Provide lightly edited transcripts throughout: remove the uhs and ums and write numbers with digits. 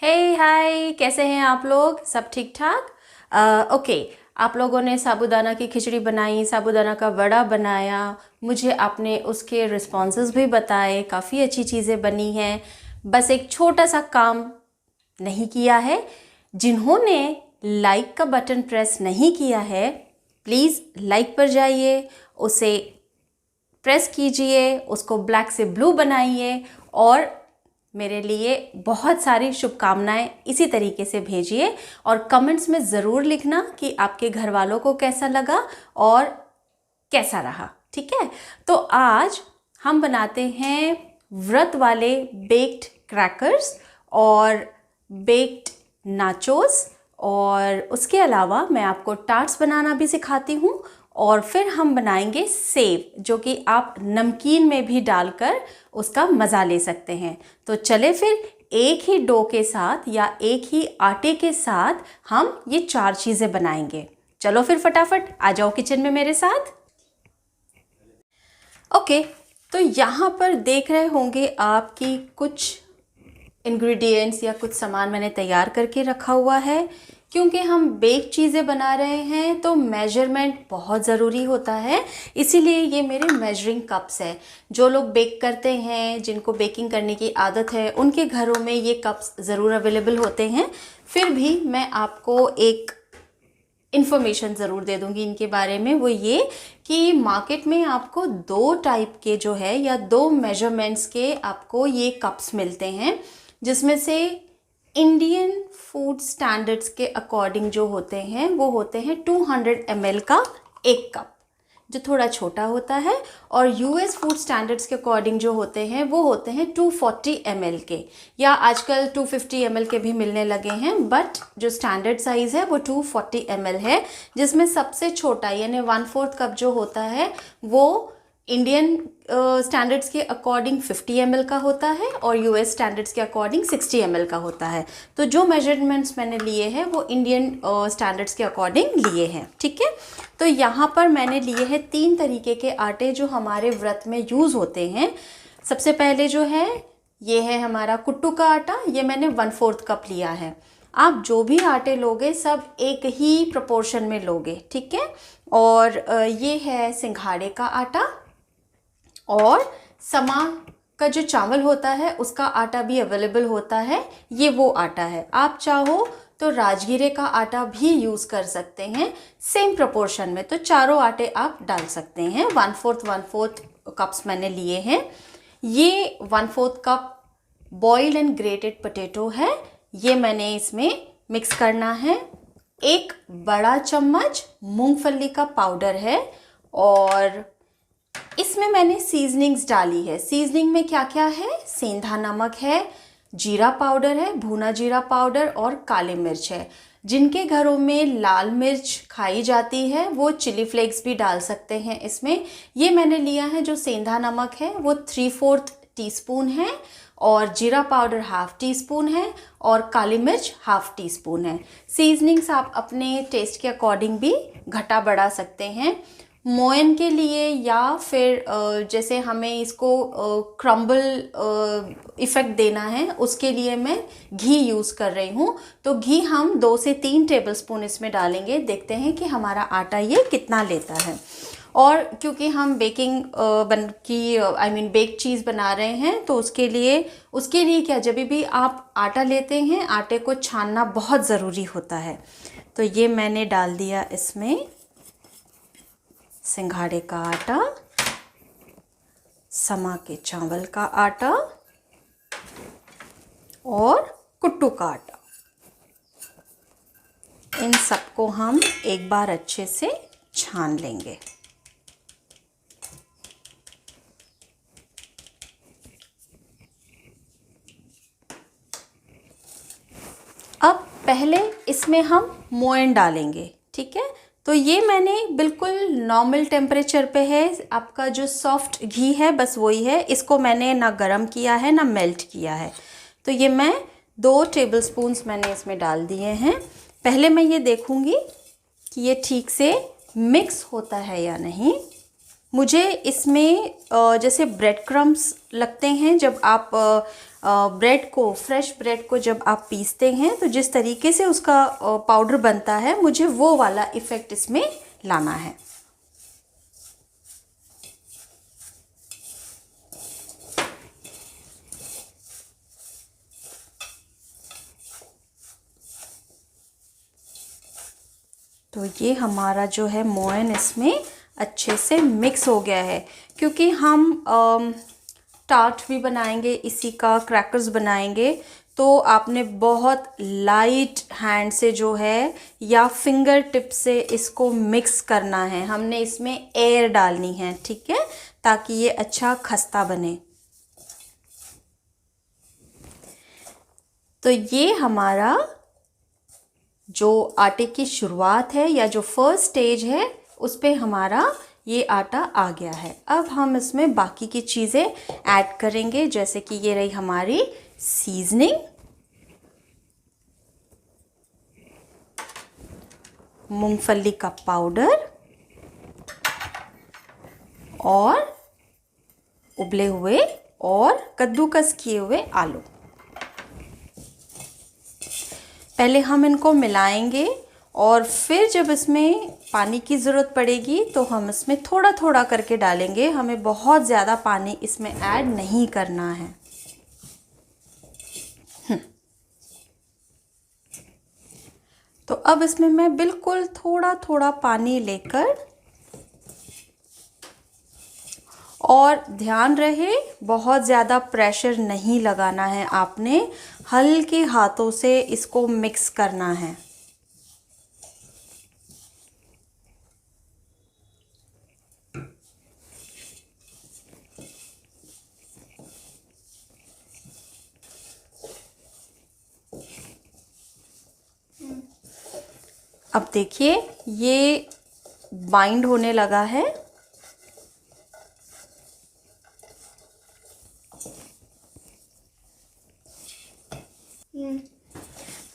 हे हाय, कैसे हैं आप लोग? सब ठीक ठाक? ओके, आप लोगों ने साबूदाना की खिचड़ी बनाई, साबूदाना का वड़ा बनाया, मुझे आपने उसके रिस्पॉन्सेस भी बताए, काफ़ी अच्छी चीज़ें बनी हैं। बस एक छोटा सा काम नहीं किया है। जिन्होंने लाइक का बटन प्रेस नहीं किया है, प्लीज़ लाइक पर जाइए, उसे प्रेस कीजिए, उसको ब्लैक से ब्लू बनाइए और मेरे लिए बहुत सारी शुभकामनाएं इसी तरीके से भेजिए। और कमेंट्स में ज़रूर लिखना कि आपके घर वालों को कैसा लगा और कैसा रहा। ठीक है, तो आज हम बनाते हैं व्रत वाले बेक्ड क्रैकर्स और बेक्ड नाचोस, और उसके अलावा मैं आपको टार्ट्स बनाना भी सिखाती हूँ। और फिर हम बनाएंगे सेव, जो कि आप नमकीन में भी डालकर उसका मज़ा ले सकते हैं। तो चले फिर एक ही डो के साथ या एक ही आटे के साथ हम ये 4 चीज़ें बनाएंगे। चलो फिर फटाफट आ जाओ किचन में मेरे साथ। ओके, तो यहाँ पर देख रहे होंगे आपकी कुछ इंग्रेडिएंट्स या कुछ सामान मैंने तैयार करके रखा हुआ है। क्योंकि हम बेक चीज़ें बना रहे हैं तो मेजरमेंट बहुत ज़रूरी होता है, इसीलिए ये मेरे मेजरिंग कप्स है। जो लोग बेक करते हैं, जिनको बेकिंग करने की आदत है, उनके घरों में ये कप्स ज़रूर अवेलेबल होते हैं। फिर भी मैं आपको एक इन्फॉर्मेशन ज़रूर दे दूंगी इनके बारे में, वो ये कि मार्केट में आपको 2 टाइप के जो है या 2 मेजरमेंट्स के आपको ये कप्स मिलते हैं, जिसमें से इंडियन फूड स्टैंडर्ड्स के अकॉर्डिंग जो होते हैं वो होते हैं 200 ml का एक कप, जो थोड़ा छोटा होता है, और यूएस फूड स्टैंडर्ड्स के अकॉर्डिंग जो होते हैं वो होते हैं 240 ml के, या आजकल 250 ml के भी मिलने लगे हैं, बट जो स्टैंडर्ड साइज़ है वो 240 ml है, जिसमें सबसे छोटा यानी 1/4 कप जो होता है वो इंडियन स्टैंडर्ड्स के अकॉर्डिंग 50 ml का होता है और यूएस स्टैंडर्ड्स के अकॉर्डिंग 60 ml का होता है। तो जो मेजरमेंट्स मैंने लिए हैं वो इंडियन स्टैंडर्ड्स के अकॉर्डिंग लिए हैं। ठीक है, तो यहाँ पर मैंने लिए हैं 3 तरीके के आटे जो हमारे व्रत में यूज़ होते हैं। सबसे पहले जो है ये है हमारा कुट्टू का आटा, ये मैंने 1/4 कप लिया है। आप जो भी आटे लोगे सब एक ही प्रोपोर्शन में लोगे। ठीक है, और ये है सिंघाड़े का आटा, और समा का जो चावल होता है उसका आटा भी अवेलेबल होता है, ये वो आटा है। आप चाहो तो राजगीरे का आटा भी यूज़ कर सकते हैं सेम प्रोपोर्शन में, तो चारों आटे आप डाल सकते हैं। 1/4 कप्स मैंने लिए हैं। ये 1/4 cup boiled and grated potato है, ये मैंने इसमें मिक्स करना है। 1 बड़ा चम्मच मूंगफली का पाउडर है, और इसमें मैंने सीजनिंग्स डाली है। सीजनिंग में क्या क्या है? सेंधा नमक है, जीरा पाउडर है, भुना जीरा पाउडर और काली मिर्च है। जिनके घरों में लाल मिर्च खाई जाती है वो चिली फ्लेक्स भी डाल सकते हैं इसमें। ये मैंने लिया है जो सेंधा नमक है वो 3/4 टीस्पून है, और जीरा पाउडर 1/2 टीस्पून है, और काली मिर्च 1/2 टीस्पून है। सीजनिंग्स आप अपने टेस्ट के अकॉर्डिंग भी घटा बढ़ा सकते हैं। मोयन के लिए या फिर जैसे हमें इसको क्रम्बल इफ़ेक्ट देना है, उसके लिए मैं घी यूज़ कर रही हूँ। तो घी हम 2 से 3 टेबलस्पून इसमें डालेंगे। देखते हैं कि हमारा आटा ये कितना लेता है। और क्योंकि हम बेकिंग बेक चीज़ बना रहे हैं तो उसके लिए क्या, जब भी आप आटा लेते हैं आटे को छानना बहुत ज़रूरी होता है। तो ये मैंने डाल दिया इसमें सिंघाड़े का आटा, समा के चावल का आटा और कुट्टू का आटा। इन सबको हम एक बार अच्छे से छान लेंगे। अब पहले इसमें हम मोयन डालेंगे। ठीक है, तो ये मैंने बिल्कुल नॉर्मल टेम्परेचर पे है, आपका जो सॉफ्ट घी है बस वही है। इसको मैंने ना गरम किया है ना मेल्ट किया है। तो ये मैं 2 टेबलस्पून्स मैंने इसमें डाल दिए हैं। पहले मैं ये देखूँगी कि ये ठीक से मिक्स होता है या नहीं। मुझे इसमें जैसे ब्रेड क्रम्स लगते हैं जब आप ब्रेड को, फ्रेश ब्रेड को जब आप पीसते हैं तो जिस तरीके से उसका पाउडर बनता है, मुझे वो वाला इफ़ेक्ट इसमें लाना है। तो ये हमारा जो है मोयन इसमें अच्छे से मिक्स हो गया है, क्योंकि हम टार्ट भी बनाएंगे इसी का, क्रैकर्स बनाएंगे, तो आपने बहुत लाइट हैंड से जो है या फिंगर टिप से इसको मिक्स करना है। हमने इसमें एयर डालनी है, ठीक है, ताकि ये अच्छा खस्ता बने। तो ये हमारा जो आटे की शुरुआत है या जो फर्स्ट स्टेज है, उस पे हमारा ये आटा आ गया है। अब हम इसमें बाकी की चीज़ें ऐड करेंगे, जैसे कि ये रही हमारी सीजनिंग, मूंगफली का पाउडर और उबले हुए और कद्दूकस किए हुए आलू। पहले हम इनको मिलाएंगे और फिर जब इसमें पानी की ज़रूरत पड़ेगी तो हम इसमें थोड़ा थोड़ा करके डालेंगे। हमें बहुत ज़्यादा पानी इसमें ऐड नहीं करना है। तो अब इसमें मैं बिल्कुल थोड़ा थोड़ा पानी लेकर, और ध्यान रहे बहुत ज़्यादा प्रेशर नहीं लगाना है, आपने हल्के हाथों से इसको मिक्स करना है। अब देखिए ये बाइंड होने लगा है।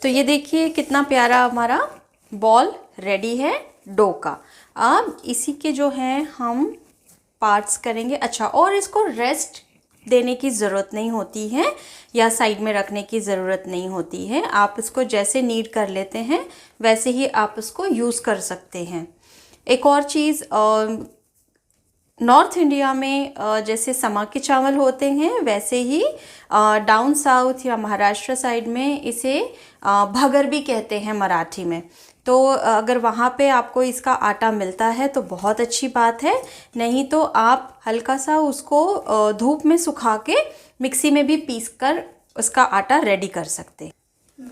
तो ये देखिए कितना प्यारा हमारा बॉल रेडी है डो का। अब इसी के जो हैं हम पार्ट्स करेंगे। अच्छा, और इसको रेस्ट देने की ज़रूरत नहीं होती है या साइड में रखने की ज़रूरत नहीं होती है। आप इसको जैसे नीड कर लेते हैं वैसे ही आप इसको यूज़ कर सकते हैं। एक और चीज़, नॉर्थ इंडिया में जैसे समा के चावल होते हैं, वैसे ही डाउन साउथ या महाराष्ट्र साइड में इसे भगर भी कहते हैं मराठी में। तो अगर वहाँ पे आपको इसका आटा मिलता है तो बहुत अच्छी बात है, नहीं तो आप हल्का सा उसको धूप में सुखा के मिक्सी में भी पीस कर उसका आटा रेडी कर सकते हैं।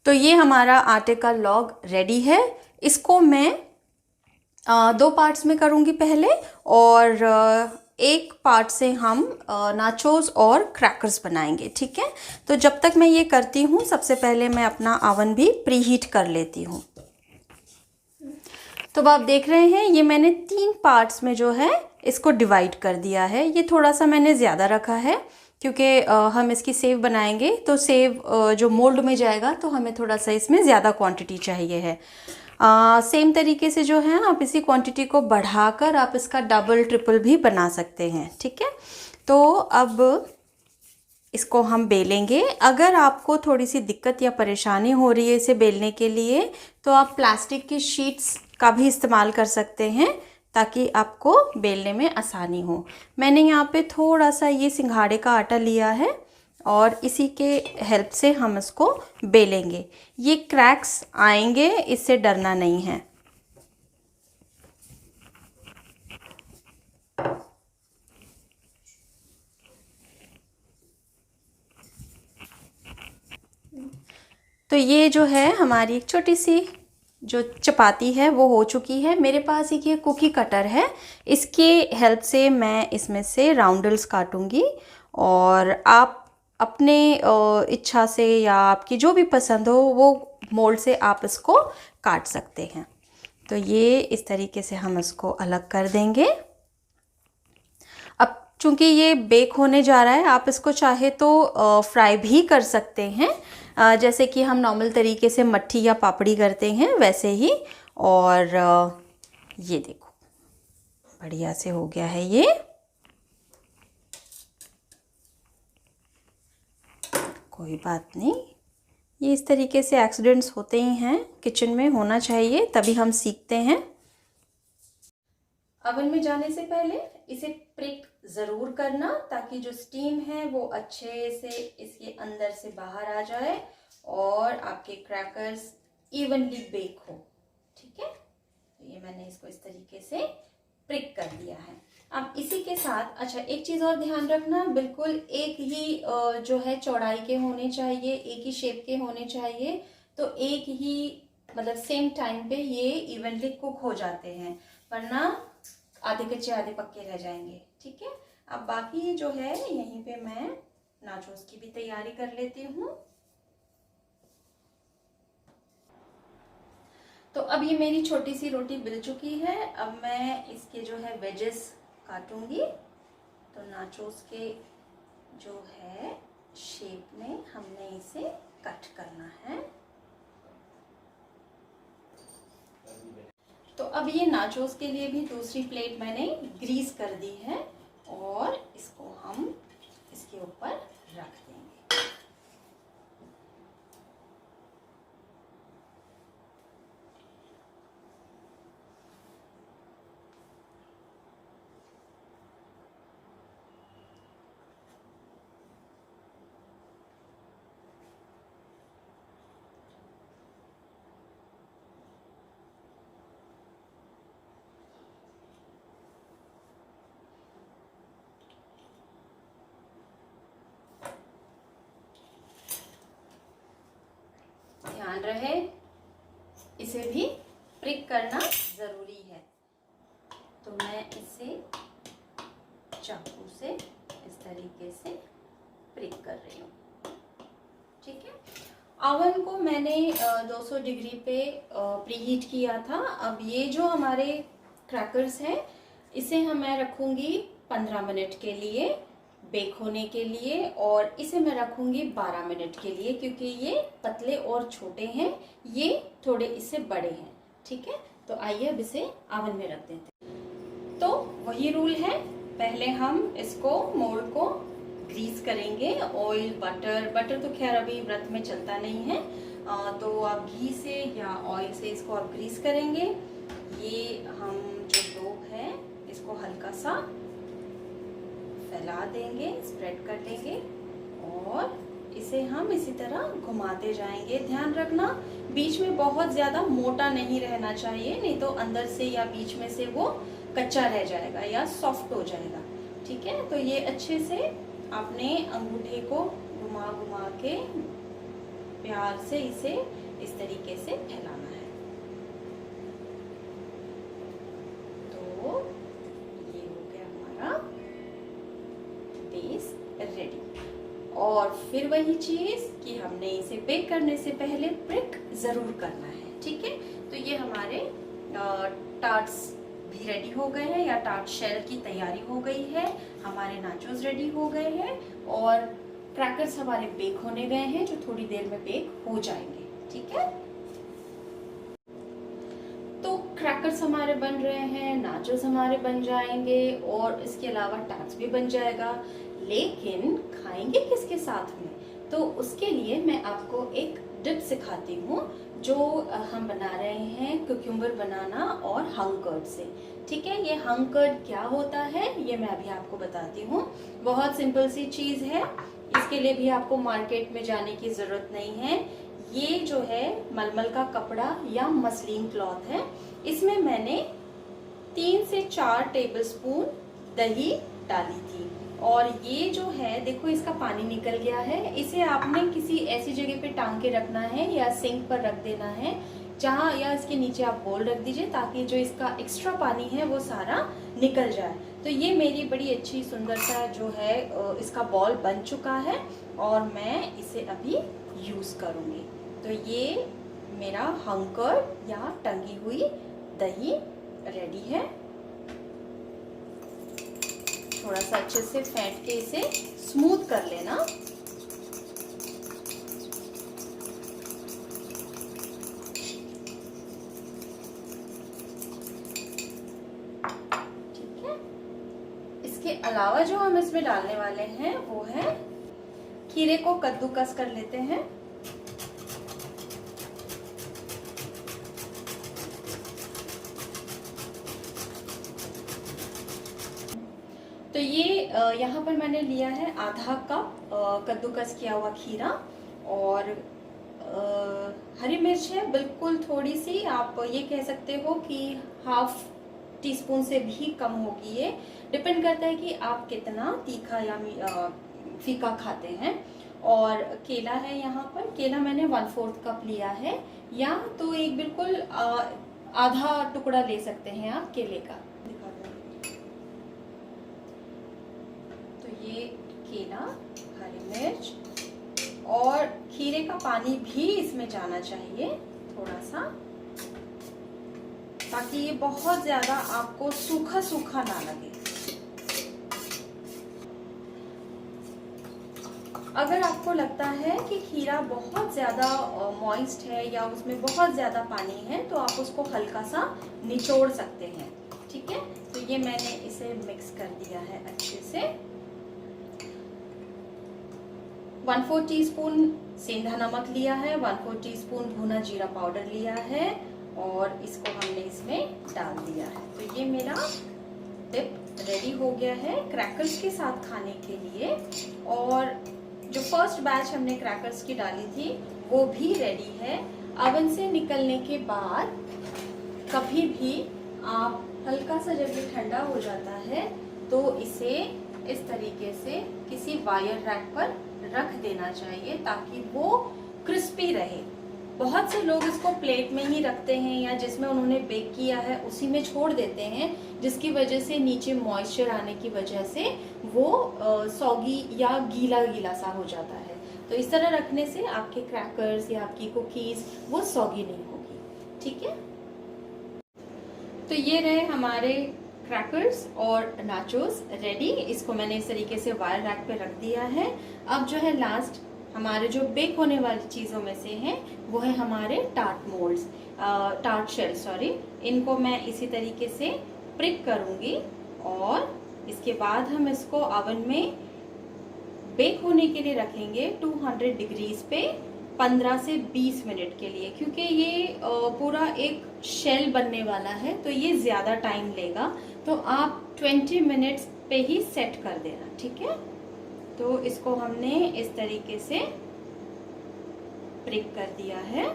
तो ये हमारा आटे का लॉग रेडी है। इसको मैं 2 पार्ट्स में करूँगी पहले, और एक पार्ट से हम नाचोस और क्रैकर्स बनाएंगे, ठीक है। तो जब तक मैं ये करती हूँ, सबसे पहले मैं अपना ओवन भी प्रीहीट कर लेती हूँ। तो अब आप देख रहे हैं ये मैंने 3 पार्ट्स में जो है इसको डिवाइड कर दिया है। ये थोड़ा सा मैंने ज़्यादा रखा है क्योंकि हम इसकी सेव बनाएंगे, तो सेव जो मोल्ड में जाएगा तो हमें थोड़ा सा इसमें ज़्यादा क्वांटिटी चाहिए है। सेम तरीके से जो है आप इसी क्वांटिटी को बढ़ाकर आप इसका डबल ट्रिपल भी बना सकते हैं, ठीक है। तो अब इसको हम बेलेंगे। अगर आपको थोड़ी सी दिक्कत या परेशानी हो रही है इसे बेलने के लिए, तो आप प्लास्टिक की शीट्स का भी इस्तेमाल कर सकते हैं ताकि आपको बेलने में आसानी हो। मैंने यहाँ पे थोड़ा सा ये सिंघाड़े का आटा लिया है और इसी के हेल्प से हम इसको बेलेंगे। ये क्रैक्स आएंगे, इससे डरना नहीं है। तो ये जो है हमारी एक छोटी सी जो चपाती है वो हो चुकी है। मेरे पास एक ये कुकी कटर है, इसकी हेल्प से मैं इसमें से राउंडल्स काटूंगी, और आप अपने इच्छा से या आपकी जो भी पसंद हो वो मोल्ड से आप इसको काट सकते हैं। तो ये इस तरीके से हम इसको अलग कर देंगे। अब चूंकि ये बेक होने जा रहा है, आप इसको चाहे तो फ्राई भी कर सकते हैं, जैसे कि हम नॉर्मल तरीके से मट्ठी या पापड़ी करते हैं वैसे ही। और ये देखो बढ़िया से हो गया है ये। कोई बात नहीं, ये इस तरीके से एक्सीडेंट्स होते ही हैं, किचन में होना चाहिए, तभी हम सीखते हैं। ओवन में जाने से पहले इसे प्रिक ज़रूर करना, ताकि जो स्टीम है वो अच्छे से इसके अंदर से बाहर आ जाए और आपके क्रैकर्स इवनली बेक हो। ठीक है, तो ये मैंने इसको इस तरीके से प्रिक कर दिया है। अब इसी के साथ अच्छा एक चीज़ और ध्यान रखना, बिल्कुल एक ही जो है चौड़ाई के होने चाहिए, एक ही शेप के होने चाहिए, तो एक ही मतलब सेम टाइम पे ये इवनली कुक हो जाते हैं, वरना आधे कच्चे आधे पक्के रह जाएंगे। ठीक है, अब बाकी जो है यहीं पे मैं नाचोस की भी तैयारी कर लेती हूँ। तो अब ये मेरी छोटी सी रोटी बिल चुकी है। अब मैं इसके जो है वेजेस काटूंगी। तो नाचोस के जो है शेप में हमने इसे कट करना है। तो अब ये नाचोस के लिए भी दूसरी प्लेट मैंने ग्रीस कर दी है और इसको हम इसके ऊपर रख देंगे। ध्यान रहे इसे भी प्रिक करना जरूरी है। तो मैं इसे चाकू से इस तरीके से प्रिक कर रही हूँ। ठीक है, ओवन को मैंने 200 डिग्री पे प्रीहीट किया था। अब ये जो हमारे क्रैकर्स हैं इसे मैं रखूँगी 15 मिनट के लिए बेक होने के लिए, और इसे मैं रखूँगी 12 मिनट के लिए, क्योंकि ये पतले और छोटे हैं, ये थोड़े इससे बड़े हैं। ठीक है, तो आइए अब इसे ओवन में रख देते हैं। तो वही रूल है, पहले हम इसको मोल्ड को ग्रीस करेंगे। ऑयल बटर तो खैर अभी व्रत में चलता नहीं है, तो आप घी से या ऑयल से इसको आप ग्रीस करेंगे। ये हम जो डो है इसको हल्का सा फैला देंगे, स्प्रेड कर देंगे और इसे हम इसी तरह घुमाते जाएंगे। ध्यान रखना बीच में बहुत ज़्यादा मोटा नहीं रहना चाहिए, नहीं तो अंदर से या बीच में से वो कच्चा रह जाएगा या सॉफ्ट हो जाएगा। ठीक है, तो ये अच्छे से अपने अंगूठे को घुमा घुमा के प्यार से इसे इस तरीके से फैलाना है। तो ये हो गया हमारा बेस रेडी। और फिर वही चीज़ कि हमने इसे बेक करने से पहले प्रिक ज़रूर करना है। ठीक है, तो ये हमारे टार्ट्स भी रेडी हो गए हैं, या टार्ट शेल की तैयारी हो गई है, हमारे नाचोस रेडी हो गए हैं और क्रैकर्स हमारे बेक होने गए हैं, जो थोड़ी देर में बेक हो जाएंगे। ठीक है, तो क्रैकर्स हमारे बन रहे हैं, नाचोस हमारे बन जाएंगे और इसके अलावा टार्ट्स भी बन जाएगा। लेकिन खाएंगे किसके साथ में? तो उसके लिए मैं आपको एक डिप सिखाती हूँ, जो हम बना रहे हैं कुकुम्बर बनाना और हंग कर्ड से। ठीक है, ये हंग कर्ड क्या होता है ये मैं अभी आपको बताती हूँ। बहुत सिंपल सी चीज़ है, इसके लिए भी आपको मार्केट में जाने की ज़रूरत नहीं है। ये जो है मलमल का कपड़ा या मसलिन क्लॉथ है, इसमें मैंने 3 से 4 टेबलस्पून दही डाली थी और ये जो है देखो इसका पानी निकल गया है। इसे आपने किसी ऐसी जगह पे टांग के रखना है या सिंक पर रख देना है जहाँ, या इसके नीचे आप बोल रख दीजिए, ताकि जो इसका एक्स्ट्रा पानी है वो सारा निकल जाए। तो ये मेरी बड़ी अच्छी सुंदर सा जो है इसका बॉल बन चुका है और मैं इसे अभी यूज़ करूँगी। तो ये मेरा हंग कर्ड या टंगी हुई दही रेडी है। थोड़ा सा अच्छे से फेंट के इसे स्मूथ कर लेना। ठीक इसके अलावा जो हम इसमें डालने वाले हैं वो है खीरे को कद्दूकस कर लेते हैं। तो ये यहाँ पर मैंने लिया है आधा कप कद्दूकस किया हुआ खीरा, और हरी मिर्च है बिल्कुल थोड़ी सी, आप ये कह सकते हो कि हाफ टी स्पून से भी कम होगी। ये डिपेंड करता है कि आप कितना तीखा या फीका खाते हैं। और केला है, यहाँ पर केला मैंने 1/4 कप लिया है, या तो एक बिल्कुल आधा टुकड़ा ले सकते हैं आप केले का। तो ये केला, हरी मिर्च और खीरे का पानी भी इसमें जाना चाहिए थोड़ा सा, ताकि ये बहुत ज्यादा आपको सूखा सूखा ना लगे। अगर आपको लगता है कि खीरा बहुत ज़्यादा मॉइस्ट है या उसमें बहुत ज़्यादा पानी है तो आप उसको हल्का सा निचोड़ सकते हैं। ठीक है, तो ये मैंने इसे मिक्स कर दिया है अच्छे से। 1/4 टीस्पून सेंधा नमक लिया है, 1/4 टीस्पून भुना जीरा पाउडर लिया है, और इसको हमने इसमें डाल दिया है। तो ये मेरा डिप रेडी हो गया है क्रैकर्स के साथ खाने के लिए। और जो फर्स्ट बैच हमने क्रैकर्स की डाली थी वो भी रेडी है। ओवन से निकलने के बाद कभी भी आप हल्का सा, जब ये ठंडा हो जाता है तो इसे इस तरीके से किसी वायर रैक पर रख देना चाहिए ताकि वो क्रिस्पी रहे। बहुत से लोग इसको प्लेट में ही रखते हैं या जिसमें उन्होंने बेक किया है उसी में छोड़ देते हैं, जिसकी वजह से नीचे मॉइस्चर आने की वजह से वो सॉगी या गीला गीला सा हो जाता है। तो इस तरह रखने से आपके क्रैकर्स या आपकी कुकीज वो सॉगी नहीं होगी। ठीक है, तो ये रहे हमारे क्रैकर्स और नाचोस रेडी। इसको मैंने इस तरीके से वायर रैक पे रख दिया है। अब जो है लास्ट हमारे जो बेक होने वाली चीज़ों में से हैं वो है हमारे टार्ट शेल सॉरी। इनको मैं इसी तरीके से प्रिक करूँगी और इसके बाद हम इसको ओवन में बेक होने के लिए रखेंगे 200 डिग्रीज पे 15 से 20 मिनट के लिए, क्योंकि ये पूरा एक शेल बनने वाला है तो ये ज़्यादा टाइम लेगा। तो आप 20 मिनट्स पे ही सेट कर देना। ठीक है, तो इसको हमने इस तरीके से प्रिक कर दिया है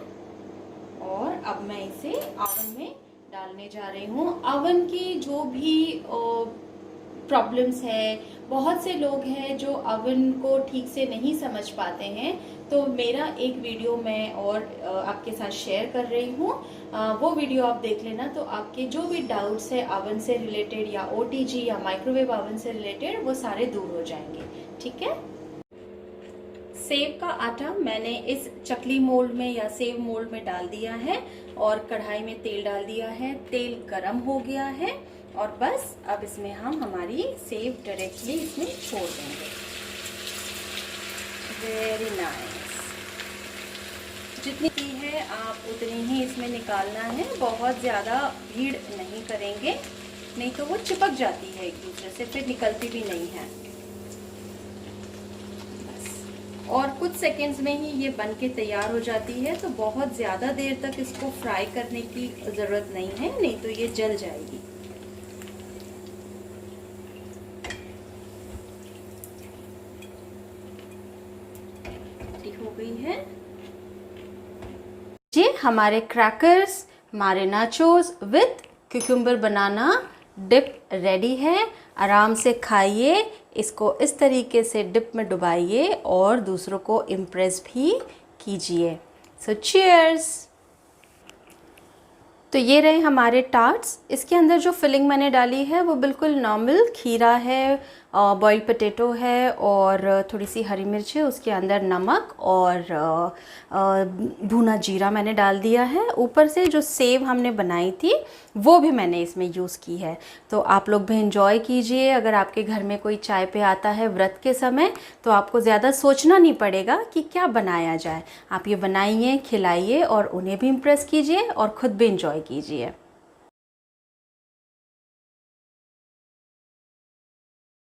और अब मैं इसे ओवन में डालने जा रही हूँ। ओवन की जो भी प्रॉब्लम्स है, बहुत से लोग हैं जो ओवन को ठीक से नहीं समझ पाते हैं, तो मेरा एक वीडियो मैं और आपके साथ शेयर कर रही हूँ, वो वीडियो आप देख लेना। तो आपके जो भी डाउट्स है ओवन से रिलेटेड या OTG या माइक्रोवेव ओवन से रिलेटेड वो सारे दूर हो जाएंगे। ठीक है, सेव का आटा मैंने इस चकली मोल्ड में या सेव मोल्ड में डाल दिया है और कढ़ाई में तेल डाल दिया है। तेल गरम हो गया है और बस अब इसमें हम हमारी सेव डायरेक्टली इसमें छोड़ देंगे। Very nice. जितनी की है आप उतनी ही इसमें निकालना है, बहुत ज़्यादा भीड़ नहीं करेंगे, नहीं तो वो चिपक जाती है एक दूसरे से, फिर निकलती भी नहीं है। बस और कुछ सेकेंड्स में ही ये बन के तैयार हो जाती है, तो बहुत ज़्यादा देर तक इसको फ्राई करने की ज़रूरत नहीं है, नहीं तो ये जल जाएगी। हो गई है जी हमारे क्रैकर्स, हमारे nachos with cucumber banana dip ready है। आराम से खाइए, इसको इस तरीके से डिप में डुबाइए और दूसरों को इम्प्रेस भी कीजिए। सो चीयर्स। तो ये रहे हमारे टार्ट्स। इसके अंदर जो फिलिंग मैंने डाली है वो बिल्कुल नॉर्मल खीरा है, बॉइल्ड पोटैटो है और थोड़ी सी हरी मिर्च है, उसके अंदर नमक और भुना जीरा मैंने डाल दिया है। ऊपर से जो सेव हमने बनाई थी वो भी मैंने इसमें यूज़ की है। तो आप लोग भी इंजॉय कीजिए। अगर आपके घर में कोई चाय पे आता है व्रत के समय तो आपको ज़्यादा सोचना नहीं पड़ेगा कि क्या बनाया जाए। आप ये बनाइए, खिलाइए और उन्हें भी इम्प्रेस कीजिए और ख़ुद भी इंजॉय कीजिए।